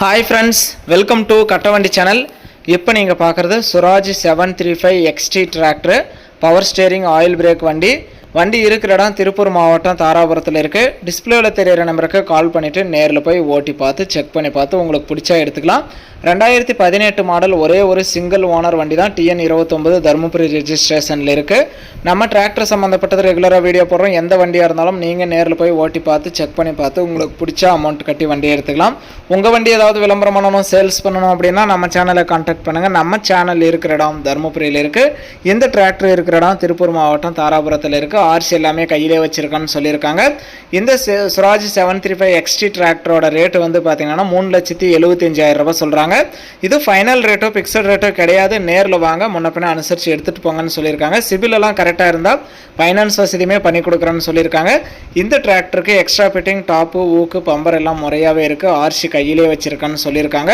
Hi friends, welcome to Kattavandi channel. இப்போ நீங்கள் பார்க்குறது Suraj 735 XT tractor, power steering, oil break வண்டி இருக்கிற இடம் திருப்பூர் மாவட்டம் தாராபுரத்தில் இருக்குது. டிஸ்பிளேவில் தெரியிற நம்பருக்கு கால் பண்ணிவிட்டு நேரில் போய் ஓட்டி பார்த்து செக் பண்ணி பார்த்து உங்களுக்கு பிடிச்சா எடுத்துக்கலாம். 2018 மாடல், ஒரே ஒரு சிங்கிள் ஓனர் வண்டி தான். TN 29 தருமபுரி ரெஜிஸ்ட்ரேஷனில் இருக்குது. நம்ம டிராக்டர் சம்மந்தப்பட்டது ரெகுலராக வீடியோ போடுறோம். எந்த வண்டியாக இருந்தாலும் நீங்கள் நேரில் போய் ஓட்டி பார்த்து செக் பண்ணி பார்த்து உங்களுக்கு பிடிச்சா அமௌண்ட் கட்டி வண்டி எடுத்துக்கலாம். உங்கள் வண்டி ஏதாவது விளம்பரம் பண்ணணும், சேல்ஸ் பண்ணணும் அப்படின்னா நம்ம சேனலை கான்டாக்ட் பண்ணுங்கள். நம்ம சேனல் இருக்கிற இடம் தருமபுரியில் இருக்குது. இந்த டிராக்டர் இருக்கிற இடம் திருப்பூர் மாவட்டம் தாராபுரத்தில் இருக்குது. ஆர்சி எல்லாமே கையிலே வச்சுருக்கான்னு சொல்லியிருக்காங்க. இந்த சுராஜ் 735 XT டிராக்டரோட ரேட்டு வந்து பார்த்தீங்கன்னா 3,75,000 ரூபாய் சொல்கிறாங்க. இது ஃபைனல் ரேட்டோ பிக்சட் ரேட்டோ கிடையாது. நேரில் வாங்க, முன்ன பின்ன அனுசரித்து எடுத்துகிட்டு போங்கன்னு சொல்லியிருக்காங்க. சிபில் எல்லாம் கரெக்டாக இருந்தால் ஃபைனான்ஸ் வசதியுமே பண்ணி கொடுக்குறேன்னு சொல்லியிருக்காங்க. இந்த டிராக்டருக்கு எக்ஸ்ட்ரா ஃபிட்டிங், டாப்பு, ஊக்கு, பம்பர் எல்லாம் முறையாகவே இருக்குது. ஆர்சி கையிலே வச்சுருக்கான்னு சொல்லியிருக்காங்க.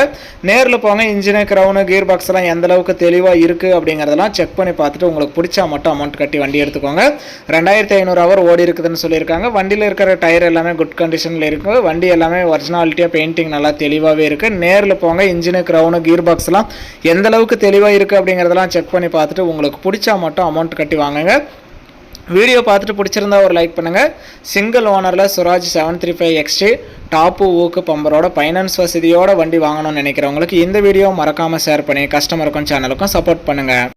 நேரில் போங்க. இன்ஜினு, கிரவுனு, கியர் பாக்ஸ் எல்லாம் எந்த அளவுக்கு தெளிவாக இருக்குது அப்படிங்கிறதெல்லாம் செக் பண்ணி பார்த்துட்டு உங்களுக்கு பிடிச்சா மட்டும் அமௌண்ட் கட்டி வண்டி எடுத்துக்கோங்க. 2500 ஹவர் ஓடி இருக்குதுன்னு சொல்லியிருக்காங்க. வண்டியில் இருக்கிற டயர் எல்லாமே குட் கண்டிஷனில் இருக்குது. வண்டி எல்லாமே ஒரிஜினாலிட்டியாக, பெயிண்டிங் நல்லா தெளிவாகவே இருக்குது. நேரில் போங்க. இன்ஜினு, கிரவுனு, கியர் பாக்ஸ் எல்லாம் எந்த அளவுக்கு தெளிவாக இருக்குது அப்படிங்கிறதெல்லாம் செக் பண்ணி பார்த்துட்டு உங்களுக்கு பிடிச்சா மட்டும் அமௌண்ட் கட்டி வாங்குங்க. வீடியோ பார்த்துட்டு பிடிச்சிருந்தா ஒரு லைக் பண்ணுங்கள். சிங்கிள் ஓனரில் சுராஜ் 735 XT டாப்பு, ஊக்கு, பம்பரோட ஃபைனான்ஸ் வசதியோட வண்டி வாங்கணும்னு நினைக்கிறவங்களுக்கு இந்த வீடியோ மறக்காமல் ஷேர் பண்ணி கஸ்டமருக்கும் சேனலுக்கும் சப்போர்ட் பண்ணுங்கள்.